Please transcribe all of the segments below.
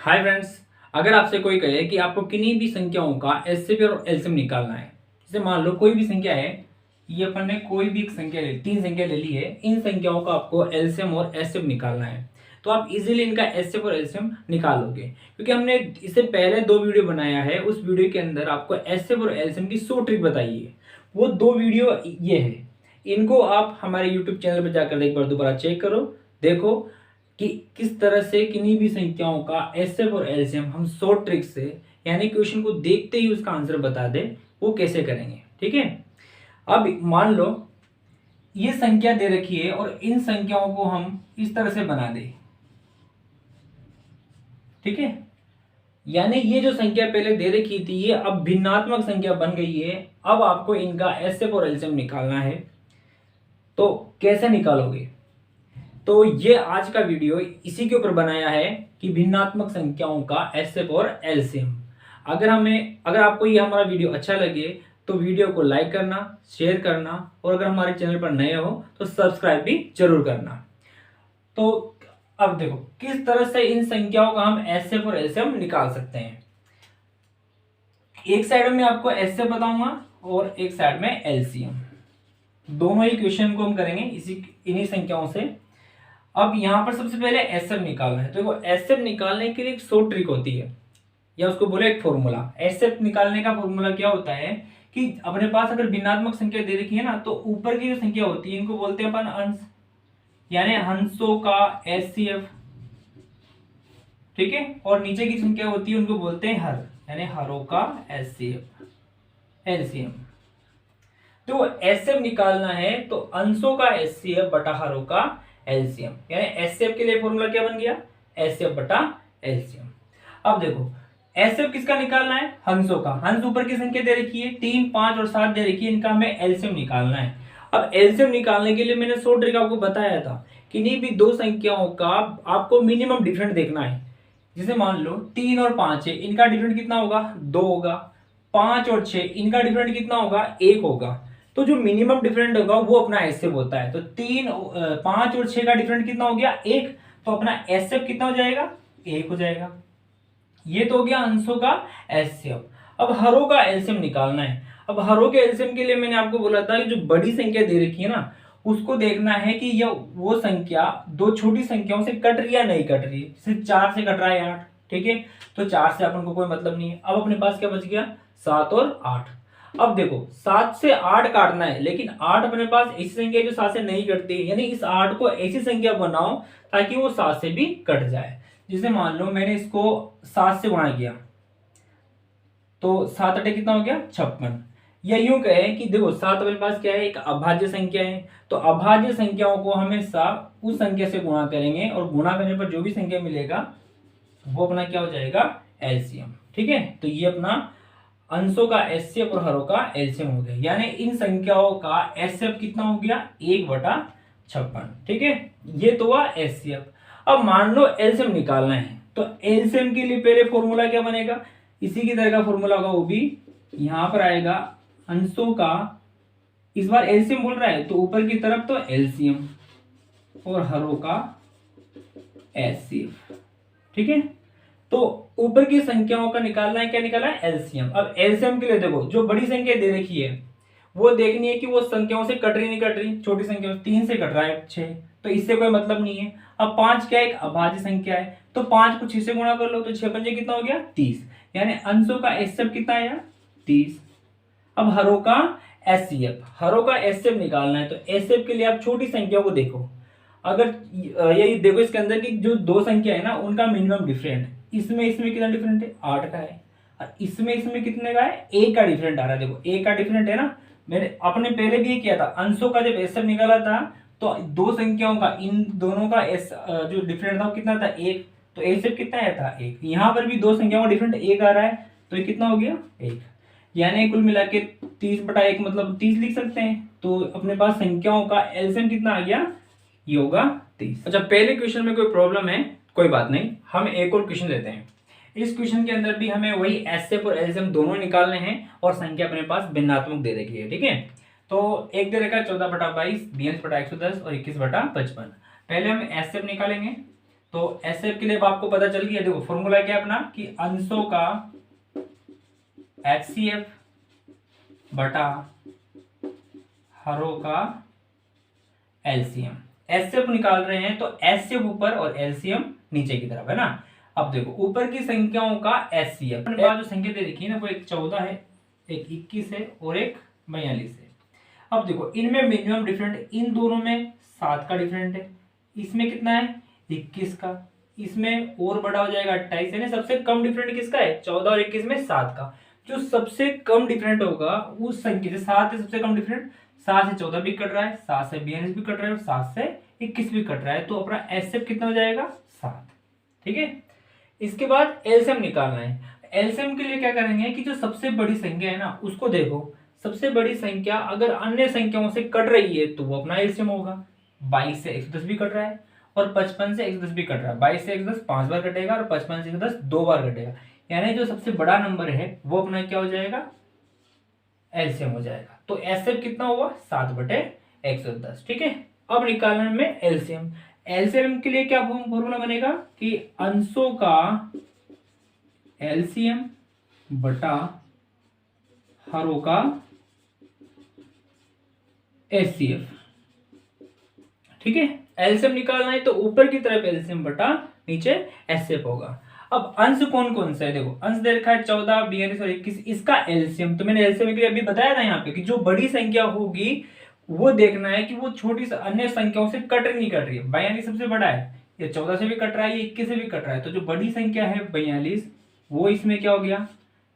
Hi friends. अगर आपसे कोई कहे कि आपको किन्हीं भी संख्याओं का एचसीएफ और एलसीएम निकालना है, जैसे मान लो कोई भी संख्या है, ये अपन ने कोई भी एक संख्या ले, तीन संख्या ले ली है, इन संख्याओं का आपको एलसीएम और एचसीएफ निकालना है, तो आप इजीली इनका एचसीएफ और एलसीएम निकालोगे, क्योंकि हमने इससे पहले दो वीडियो बनाया है। उस वीडियो के अंदर आपको एचसीएफ और एलसीएम की 100 ट्रिक बताई है। वो दो वीडियो ये है, इनको आप हमारे यूट्यूब चैनल पर जाकर एक बार दोबारा चेक करो, देखो कि किस तरह से किन्हीं भी संख्याओं का एचसीएफ और एलसीएम हम शॉर्ट ट्रिक से, यानी क्वेश्चन को देखते ही उसका आंसर बता दे, वो कैसे करेंगे। ठीक है, अब मान लो ये संख्या दे रखी है और इन संख्याओं को हम इस तरह से बना दे। ठीक है, यानी ये जो संख्या पहले दे रखी थी ये अब भिन्नात्मक संख्या बन गई है। अब आपको इनका एचसीएफ और एलसीएम निकालना है, तो कैसे निकालोगे? तो ये आज का वीडियो इसी के ऊपर बनाया है कि भिन्नात्मक संख्याओं का एचसीएफ और एलसीएम। अगर आपको ये हमारा वीडियो अच्छा लगे तो वीडियो को लाइक करना, शेयर करना, और अगर हमारे चैनल पर नए हो तो सब्सक्राइब भी जरूर करना। तो अब देखो किस तरह से इन संख्याओं का हम एचसीएफ और एलसीएम निकाल सकते हैं। एक साइड में आपको एचसीएफ बताऊंगा और एक साइड में एलसीएम। दोनों ही क्वेश्चन को हम करेंगे इन्हीं संख्याओं से। अब यहां पर सबसे पहले एचसीएफ निकालना है, तो देखो एचसीएफ निकालने के लिए एक शॉर्ट ट्रिक होती है, या उसको बोले एक फॉर्मूला। एचसीएफ निकालने का फॉर्मूला क्या होता है कि अपने पास अगर भिन्नात्मक संख्या दे रखी है ना, तो ऊपर की जो संख्या होती है इनको बोलते हैं अपन अंश, यानी अंशों का एचसीएफ। ठीक है, और नीचे की संख्या होती है उनको बोलते हैं हर, यानी हरों का एचसीएफ एलसीएम। तो एचसीएफ निकालना है तो अंशों का एचसीएफ बटा हरों का एलसीएम, यानी एचसीएफ के लिए फॉर्मूला क्या बन गया? एचसीएफ बटा एलसीएम। अब देखो एचसीएफ किसका निकालना है? हंसों का। हंस ऊपर की संख्या दे रखी है 3, 5 और 7 दे रखी है, इनका हमें एलसीएम निकालना है। अब एलसीएम निकालने के लिए मैंने 100 ट्रिक आपको बताया था, किन्हीं भी दो संख्याओं का आपको मिनिमम डिफरेंट देखना है। जैसे मान लो 3 और 5 है, इनका डिफरेंट कितना होगा? 2 होगा। 5 और 6 इनका डिफरेंट कितना होगा? 1 होगा। तो जो मिनिमम डिफरेंट होगा वो अपना एचसीएफ होता है। तो 5 और 6 का डिफरेंट कितना हो गया? 1। तो अपना एचसीएफ कितना हो जाएगा? 1 हो जाएगा। ये तो हो गया अंशों का एचसीएफ। अब हरों का एलसीएम निकालना है। अब हरों के एलसीएम के लिए मैंने आपको बोला था कि जो बड़ी संख्या दे रखी है ना, उसको देखना है कि यह वो संख्या दो छोटी संख्याओं से कट रही है या नहीं कट रही है। जैसे 4 से कट रहा है 8, ठीक है, तो 4 से अपन को कोई मतलब नहीं है। अब अपने पास क्या बच गया? 7 और 8। अब देखो 7 से 8 काटना है, लेकिन 8 अपने पास ऐसी संख्या है जो 7 से नहीं कटती है, यानी इस 8 को ऐसी संख्या बनाओ ताकि वो 7 से भी कट जाए। जैसे मान लो मैंने इसको 7 से गुणा किया तो 7 अटे कितना हो गया? 56। या यूं कहे कि देखो 7 अपने पास क्या है? एक अभाज्य संख्या है, तो अभाज्य संख्याओं को हमेशा उस संख्या से गुणा करेंगे, और गुणा करने पर जो भी संख्या मिलेगा वो अपना क्या हो जाएगा? एलसीएम। ठीक है, तो ये अपना अंशों का एचसीएफ और हरों का एलसीएम हो गया, यानी इन संख्याओं का एचसीएफ कितना हो गया? 1/56। ठीक है, ये तो हुआ एचसीएफ। अब मान लो एलसीएम निकालना है, तो एलसीएम के लिए पहले फॉर्मूला क्या बनेगा? इसी की तरह का फॉर्मूला होगा, वो भी यहां पर आएगा अंशों का, इस बार एलसीएम बोल रहा है तो ऊपर की तरफ तो एलसीएम और हरों का एचसीएफ। ठीक है, तो ऊपर की संख्याओं का निकालना है, क्या निकालना है? एलसीएम। अब एलसीएम के लिए देखो जो बड़ी संख्या दे रखी है वो देखनी है कि वो संख्याओं से कट रही नहीं कट रही। छोटी संख्या 3 से कट रहा है 6, तो इससे कोई मतलब नहीं है। अब 5 क्या है? एक अभाज्य संख्या है, तो 5 को 6 से गुणा कर लो, तो 6 पंजे कितना हो गया? 30, यानी अंशों का एचसीएफ कितना आया? 30। अब हरों का एचसीएफ, हरों का एचसीएफ निकालना है, तो एचसीएफ के लिए आप छोटी संख्याओं को देखो। अगर यही देखो इसके अंदर की जो दो संख्या है ना, उनका मिनिमम डिफरेंट, इसमें कितना डिफरेंट है? 8 का है, और इसमें कितने का है? 1 का डिफरेंट आ रहा है। देखो 1 का डिफरेंट है ना, मैंने अपने पहले भी ये किया था, अंशों का जब एचसीएफ निकाला था तो दो संख्याओं का, इन दोनों का जो डिफरेंट था वो कितना था? 1। तो एचसीएफ कितना आया था? 1। यहाँ पर भी दो संख्याओं का डिफरेंट 1 आ रहा है, तो ये कितना हो गया? 1, यानी कुल मिला के 30/1 मतलब 30 लिख सकते हैं। तो अपने पास संख्याओं का एलसीएम कितना आ गया? ये होगा 30। अच्छा, पहले क्वेश्चन में कोई प्रॉब्लम है? कोई बात नहीं, हम एक और क्वेश्चन लेते हैं। इस क्वेश्चन के अंदर भी हमें वही एचसीएफ और एलसीएम दोनों निकालने हैं, और संख्या अपने पास भिन्नात्मक दे रखी है। ठीक है, तो एक दे रखा है 14/22, 42/110 और 21/55। पहले हम एचसीएफ निकालेंगे, तो एसएफ के लिए अब आपको पता चल गया। देखो फॉर्मूला क्या है अपना कि अंशों का एचसीएफ बटा हरों का एलसीएम। एचसीएफ निकाल रहे हैं तो एचसीएफ ऊपर और एलसीएम नीचे की तरफ है ना। अब देखो ऊपर की संख्याओं का एचसीएफ जो संख्या दे रखी है ना वो एक 14 है, एक 21 है और एक 42 है। अब देखो इनमें मिनिमम डिफरेंट, इन दोनों में 7 का डिफरेंट है, इसमें कितना है 21 का, इसमें और बड़ा हो जाएगा 28 है ना। सबसे कम डिफरेंट किसका है 14 और 21 में 7 का। जो सबसे कम डिफरेंट होगा उस संख्या से 7 है सबसे कम डिफरेंट, 7 से 14 भी कट रहा है, 7 से 42 भी कट रहा है और 7 से 21 भी कट रहा है, तो अपना एचसीएफ कितना हो जाएगा 7। ठीक है, इसके बाद एलसीएम निकालना है। एलसीएम के लिए क्या करेंगे कि जो सबसे बड़ी संख्या है ना उसको देखो, सबसे बड़ी संख्या अगर अन्य संख्याओं से कट रही है तो वो अपना एलसीएम होगा। 22 से 110 भी कट रहा है और 55 से 110 भी कट रहा है। 22 से 110 5 बार कटेगा और 55 से 110 2 बार कटेगा, यानी जो सबसे बड़ा नंबर है वो अपना क्या हो जाएगा एलसीएम हो जाएगा। तो एचसीएफ कितना हुआ 7/110। ठीक है, अब निकालने में एलसीएम। एलसीएम के लिए क्या फॉर्मूला बनेगा कि अंशों का एलसीएम बटा हरों का एचसीएफ। ठीक है, एलसीएम निकालना है तो ऊपर की तरफ एलसीएम बटा नीचे एचसीएफ होगा। अब अंश कौन कौन सा है, देखो अंश दे रखा है 14, 42 और 21, इसका एलसीएम तो मैंने एलसीएम के लिए अभी बताया था यहाँ पे कि जो बड़ी संख्या होगी वो देखना है कि वो छोटी अन्य संख्याओं से कट रही नहीं कट रही है। 42 सबसे बड़ा है, ये 14 से भी कट रहा है, ये 21 से भी कट रहा है, तो जो बड़ी संख्या है 42 वो इसमें क्या हो गया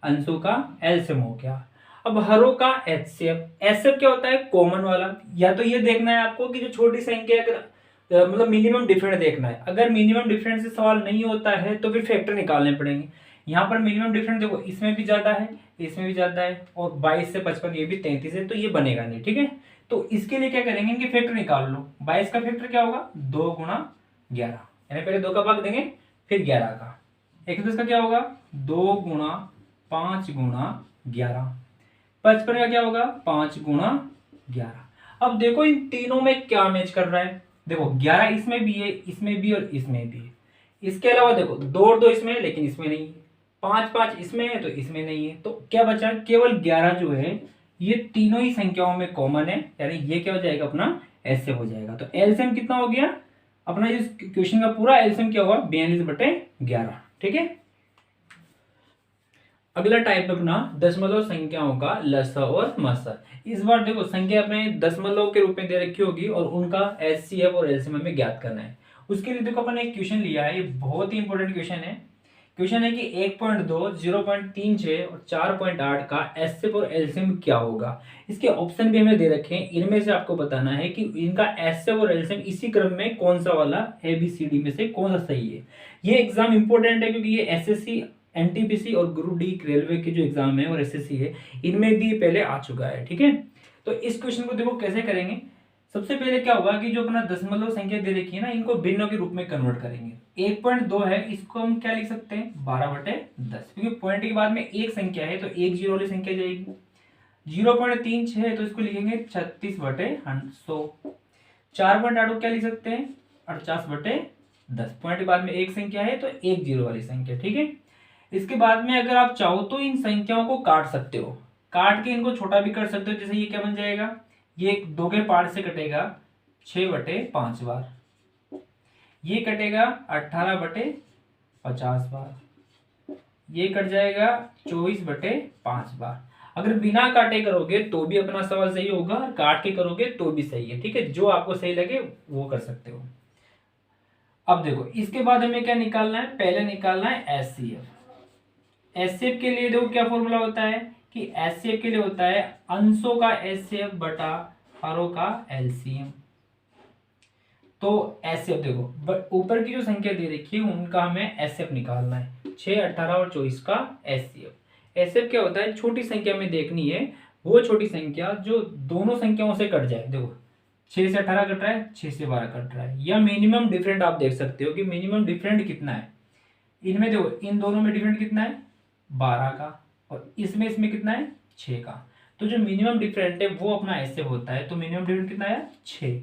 अंशों का एलसीएम हो गया। अब हरों का एचसीएफ। एचसीएफ क्या होता है कॉमन वाला, या तो ये देखना है आपको कि जो छोटी संख्या अगर मतलब मिनिमम डिफरेंट देखना है। अगर मिनिमम डिफरेंस से सवाल नहीं होता है तो फिर फैक्टर निकालने पड़ेंगे। यहाँ पर मिनिमम डिफरेंस देखो इसमें भी ज्यादा है, इसमें भी ज्यादा है और 22 से 55 ये भी 33 है, तो ये बनेगा नहीं। ठीक है, तो इसके लिए क्या करेंगे इनके फैक्टर निकाल लो। 22 का फैक्टर क्या होगा 2 गुणा 11, यानी पहले 2 का भाग देंगे फिर 11 का। 110 का क्या होगा 2 गुणा 5 गुणा 11। 55 का क्या होगा 5 गुणा 11। अब देखो इन तीनों में क्या मैच कर रहा है, देखो 11 इसमें भी है, इसमें भी और इसमें भी है। इसके अलावा देखो 2 और 2 इसमें है लेकिन इसमें नहीं है, 5 5 इसमें है तो इसमें नहीं है, तो क्या बचा केवल 11 जो है ये तीनों ही संख्याओं में कॉमन है, यानी ये क्या हो जाएगा अपना एचसीएफ हो जाएगा। तो एलसीएम कितना हो गया अपना इस क्वेश्चन का पूरा एलसीएम क्या होगा 42/11। ठीक है, अगला टाइप अपना दशमलव संख्याओं का लसा और मसा। इस बार देखो संख्या अपने दशमलव के रूप में दे रखी होगी और उनका एचसीएफ और एलसीएम हमें ज्ञात करना है। उसके लिए देखो अपन एक क्वेश्चन लिया है, ये बहुत ही इंपॉर्टेंट क्वेश्चन है। क्वेश्चन है कि 1.2, 0.36 और 4.8 का एचसीएफ और एलसीएम क्या होगा। इसके ऑप्शन भी हमें दे रखे हैं, इनमें से आपको बताना है कि इनका एचसीएफ और एलसीएम इसी क्रम में कौन सा वाला ABCD में से कौन सा सही है। ये एग्जाम इंपॉर्टेंट है क्योंकि ये एसएससी, एनटीपीसी और ग्रुप डी रेलवे के जो एग्जाम है और एसएससी है इनमें भी पहले आ चुका है। ठीक है, तो इस क्वेश्चन को देखो कैसे करेंगे। सबसे पहले क्या होगा कि जो अपना दशमलव संख्या दे रखी है ना इनको भिन्नों के रूप में कन्वर्ट करेंगे। 1.2 है इसको हम क्या लिख सकते हैं 12/10, क्योंकि पॉइंट के बाद में एक संख्या है तो एक जीरो वाली संख्या जाएगी। 0.36 है तो इसको लिखेंगे 36/100। 4.8 को क्या लिख सकते हैं 48/10, पॉइंट के बाद में एक संख्या है तो एक जीरो वाली संख्या। ठीक है, इसके बाद में अगर आप चाहो तो इन संख्याओं को काट सकते हो, काट के इनको छोटा भी कर सकते हो। जैसे ये क्या बन जाएगा, ये 2 के पार्ट से कटेगा 6/5 बार, ये कटेगा 18/50 बार, ये कट जाएगा 24/5 बार। अगर बिना काटे करोगे तो भी अपना सवाल सही होगा और काट के करोगे तो भी सही है। ठीक है, जो आपको सही लगे वो कर सकते हो। अब देखो इसके बाद हमें क्या निकालना है, पहले निकालना है एचसीएफ। एचसीएफ के लिए देखो क्या फॉर्मूला होता है कि एचसीएफ के लिए होता है अंशों का एचसीएफ बटा हरों का एलसीएम। तो एचसीएफ देखो ऊपर की जो संख्या दे रखी है उनका हमें एचसीएफ निकालना है, 6, 18 और 24 का एचसीएफ। एचसीएफ क्या होता है छोटी संख्या में देखनी है वो छोटी संख्या जो दोनों संख्याओं से कट जाए। देखो 6 से 18 कट रहा है, 6 से 12 कट रहा है, या मिनिमम डिफरेंट आप देख सकते हो कि मिनिमम डिफरेंट कितना है। इनमें देखो इन दोनों में डिफरेंट कितना है 12 का और इसमें कितना है 6 का। तो जो मिनिमम डिफरेंट है वो अपना एचसीएफ होता है। तो मिनिमम डिफरेंट कितना है 6,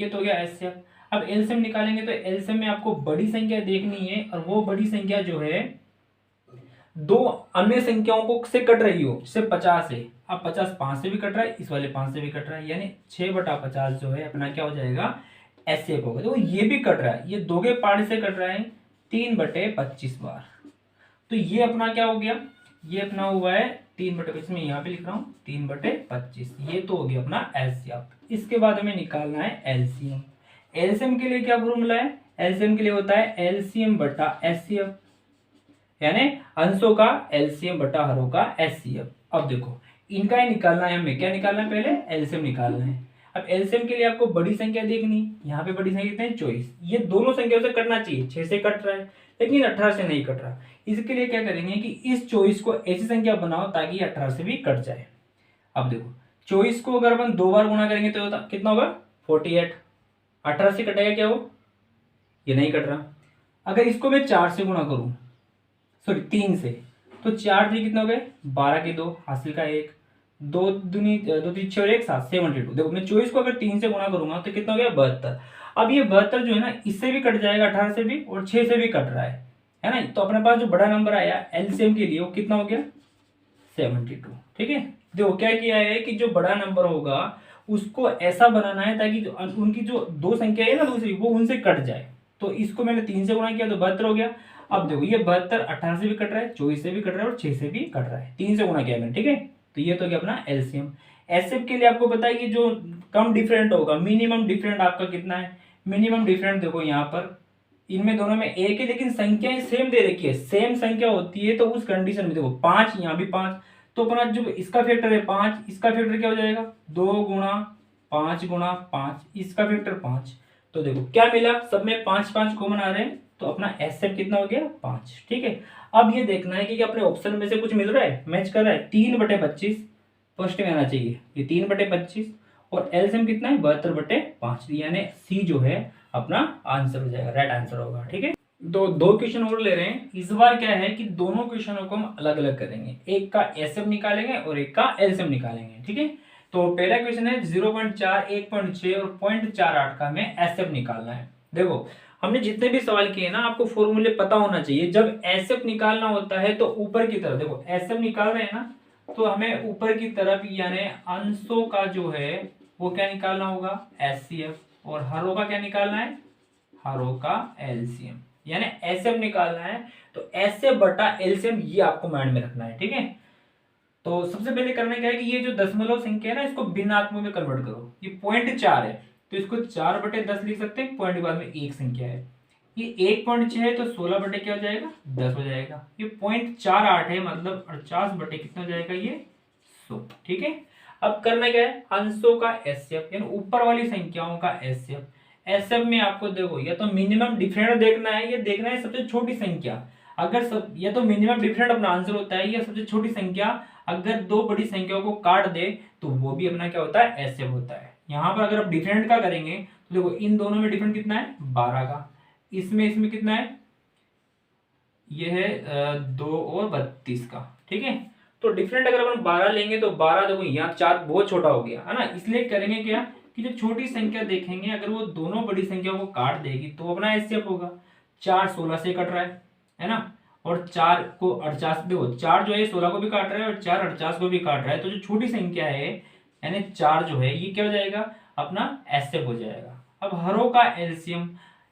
ये तो हो गया एचसीएफ। अब एलसीएम निकालेंगे तो एलसीएम में आपको बड़ी संख्या देखनी है और वो बड़ी संख्या जो है दो अन्य संख्याओं को से कट रही हो, जैसे 50 है, अब 50 5 से भी कट रहा है, इस वाले 5 से भी कट रहा है, यानी 6/50 जो है अपना क्या हो जाएगा, एसएफ होगा। तो ये भी कट रहा है, ये दो के पार्ट से कट रहा है 3/25 बार। तो ये अपना क्या हो गया, ये अपना हुआ है 3/25 में यहाँ पे लिख रहा हूँ 3/25, ये तो हो गया अपना एलसीएम। इसके बाद हमें निकालना है एलसीएम। एलसीएम के लिए क्या फॉर्मूला है, एलसीएम के लिए होता है एलसीएम बटा एचसीएफ, यानी अंशों का एलसीएम बटा हरों का एचसीएफ। अब देखो इनका ही निकालना है हमें, क्या निकालना है, पहले एलसीएम निकालना है। अब एलसीएम के लिए आपको बड़ी संख्या देखनी, यहाँ पे बड़ी संख्या कितनी है 24, ये दोनों संख्याओं से कटना चाहिए, 6 से कट रहा है लेकिन 18 से नहीं कट रहा। इसके लिए क्या करेंगे कि इस 24 को ऐसी संख्या बनाओ ताकि 18 से भी कट जाए। अब देखो 24 को अगर अपन 2 बार गुणा करेंगे तो कितना होगा 48, 18 से कटेगा क्या वो, ये नहीं कट रहा। अगर इसको मैं 4 से गुणा करूं, सॉरी 3 से, तो 4 3 कितने हो गए 12 के 2, हासिल का 1, 2 दूनी 2 3 6 और 1 7, 72। देखो मैं 24 को अगर 3 से गुणा करूंगा तो कितना हो गया 72। अब ये 72 जो है ना इससे भी कट जाएगा 18 से भी और 6 से भी कट रहा है ना। तो अपने पास जो बड़ा नंबर आया एलसीएम के लिए वो कितना हो गया 72। ठीक है, देखो क्या किया है कि जो बड़ा नंबर होगा उसको ऐसा बनाना है ताकि जो उनकी जो दो संख्या है ना दूसरी वो उनसे कट जाए। तो इसको मैंने 3 से गुणा किया तो 72 हो गया। अब देखो ये 72 18 से भी कट रहा है, 24 से भी कट रहा है और 6 से भी कट रहा है, 3 से गुणा किया मैंने। ठीक है, तो ये तो क्या अपना एलसीएम। एचसीएफ के लिए आपको पता है कि जो कम डिफरेंट होगा, मिनिमम डिफरेंट आपका कितना है, मिनिमम डिफरेंट देखो यहाँ पर इनमें दोनों में एक है लेकिन संख्याएं सेम दे रखी है, सेम संख्या होती है तो उस कंडीशन में देखो 5 यहाँ भी 5, तो अपना जो इसका फैक्टर है 5, इसका फैक्टर क्या हो जाएगा 2 गुणा 5 गुणा 5, इसका फैक्टर 5। तो देखो क्या मिला, सब में 5 5 कॉमन आ रहे हैं तो अपना एचसीएफ कितना हो गया 5। ठीक है, अब ये देखना है कि अपने ऑप्शन में से कुछ मिल रहा है, मैच कर रहा है। 3/25 फर्स्ट में आना चाहिए, ये 3/25 और एलसीएम कितना है 72/5, यानी सी जो है अपना आंसर हो जाएगा, राइट आंसर होगा। ठीक है, दो क्वेश्चन और ले रहे हैं। इस बार क्या है कि दोनों क्वेश्चनों को हम अलग अलग करेंगे, एक का एचसीएफ निकालेंगे और एक का एलसीएम निकालेंगे। ठीक है, तो पहला क्वेश्चन है 0.4, 1.6 और 0.48 का हमें एचसीएफ निकालना है। देखो हमने जितने भी सवाल किए ना आपको फॉर्मूले पता होना चाहिए। जब एचसीएफ निकालना होता है तो ऊपर की तरफ देखो, एचसीएफ निकाल रहे हैं ना तो हमें ऊपर की तरफ यानी अंशों का जो है वो क्या निकालना होगा एचसीएफ, और हरों का क्या निकालना है हरों का एलसीएम, यानी एचसीएफ निकालना है तो एचसीएफ बटा एलसीएम ये आपको माइंड में रखना है। ठीक है, तो सबसे पहले करना क्या है कि ये जो दशमलव संख्या है ना इसको भिन्नात्मक में कन्वर्ट करो। ये 0.4 है तो इसको 4/10 लिख सकते हैं, पॉइंट के बाद में एक संख्या है। ये 1.6 है तो 16 बटे क्या हो जाएगा 10 हो जाएगा। ये 0.48 है मतलब 48 बटे कितना हो जाएगा ये 100। ठीक है, अब करना क्या है अंशों का एचसीएफ यानी ऊपर वाली संख्याओं का एचसीएफ। एचसीएफ में आपको देखो या तो मिनिमम डिफरेंट देखना है, ये देखना है सबसे छोटी संख्या। अगर सब या तो मिनिमम डिफरेंट अपना आंसर होता है या सबसे छोटी संख्या अगर दो बड़ी संख्याओं को काट दे तो वो भी अपना क्या होता है एचसीएफ होता है। यहाँ पर अगर आप डिफरेंट का करेंगे तो देखो इन दोनों में डिफरेंट कितना है 12 का, इसमें कितना है ये है 2 और 32 का। ठीक है, तो डिफरेंट अगर अपन 12 लेंगे तो 12 देखो यहाँ 4 बहुत छोटा हो गया है ना, इसलिए करेंगे क्या कि जो छोटी संख्या देखेंगे अगर वो दोनों बड़ी संख्याओं को काट देगी तो अपना एचसीएफ होगा। 4 16 से कट रहा है ना, और 4 को 48 देखो 4 जो है 16 को भी काट रहा है और 4 48 को भी काट रहा है, तो जो छोटी संख्या है यानी 4 जो है ये क्या हो जाएगा अपना एचसीएफ हो जाएगा। अब हरों का एलसीएम,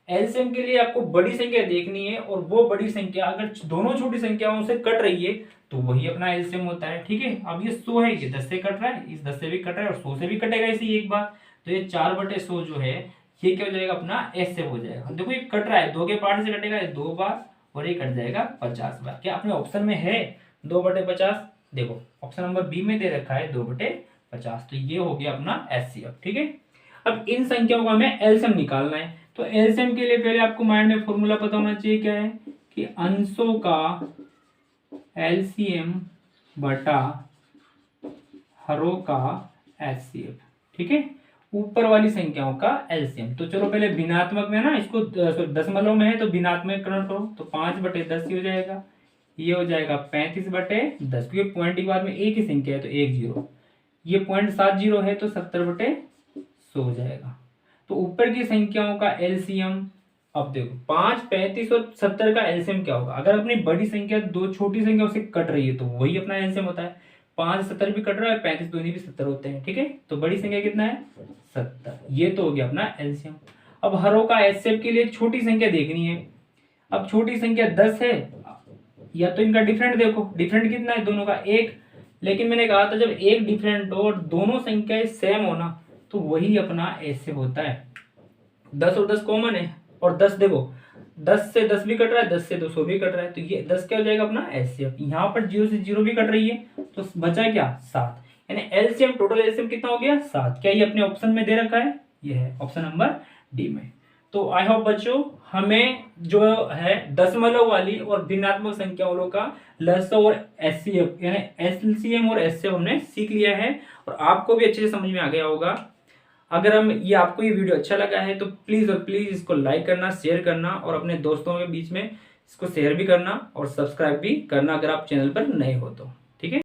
एलसीएम के लिए आपको बड़ी संख्या देखनी है और वो बड़ी संख्या अगर दोनों छोटी संख्याओं से कट रही है तो वही अपना एलसीएम होता है। ठीक है, अब ये 100 है ये 10 से कट रहा है, इस 10 से भी कट रहा है और 100 से भी कटेगा इसी एक बार, तो ये 4/100 जो है ये क्या हो जाएगा अपना एचसीएफ हो जाएगा। देखो ये कट रहा है 2 के पार्ट से कटेगा 2 बार और ये कट जाएगा 50 बार। क्या अपने ऑप्शन में है 2/50? देखो ऑप्शन नंबर बी में दे रखा है 2/50, तो ये हो गया अपना एचसीएफ। ठीक है, अब इन संख्याओं को हमें एलसीएम निकालना है, तो एलसीएम के लिए पहले आपको माइंड में फॉर्मूला पता होना चाहिए क्या है कि अंशों का एलसीएम बटा हरों का एचसीएफ। ठीक है, ऊपर वाली संख्याओं का एलसीएम। तो चलो पहले भिन्नात्मक में ना इसको दशमलव में है तो भिन्नात्मक करण करो, तो 5/10 हो जाएगा, ये हो जाएगा 35/10, क्योंकि पॉइंट के बाद में एक ही संख्या है तो 1 0, ये 0.70 है तो 70/100 हो जाएगा। तो ऊपर की संख्याओं का एलसीएम, अब देखो 5, 35 और 70 का एलसीएम क्या होगा। अगर अपनी बड़ी संख्या दो छोटी संख्या से कट रही है तो वही अपना एलसीएम होता है। 5 70 भी कट रहा है, 35 दोनों भी 70 होते हैं, ठीक है। तो बड़ी संख्या कितना है 70, ये तो हो गया अपना एलसीएम। अब हरों का एचसीएफ के लिए छोटी संख्या देखनी है। अब छोटी संख्या 10 है, या तो इनका डिफरेंट देखो, डिफरेंट कितना है दोनों का 1, लेकिन मैंने कहा था जब एक डिफरेंट हो और दोनों संख्याएं सेम हो ना तो वही अपना एचसीएफ होता है। 10 और 10 कॉमन है, और 10 देखो 10 से 10 भी कट रहा है, 10 से 200 भी कट रहा है, तो ये 10 क्या हो जाएगा अपना एचसीएफ। यहाँ पर 0 से 0 भी कट रही है तो बचा क्या 7, यानी एलसीएम, टोटल एलसीएम कितना हो गया 7। क्या ये अपने ऑप्शन में दे रखा है, ये है ऑप्शन नंबर डी में। तो आई होप बच्चों हमें जो है दशमलव वाली और भिन्नात्मक संख्याओं का लसो और एचसीएफ यानी एलसीएम और एचसीएफ हमने सीख लिया है, और आपको भी अच्छे से समझ में आ गया होगा। अगर आपको ये वीडियो अच्छा लगा है तो प्लीज और प्लीज इसको लाइक करना, शेयर करना, और अपने दोस्तों के बीच में इसको शेयर भी करना और सब्सक्राइब भी करना अगर आप चैनल पर नए हो तो।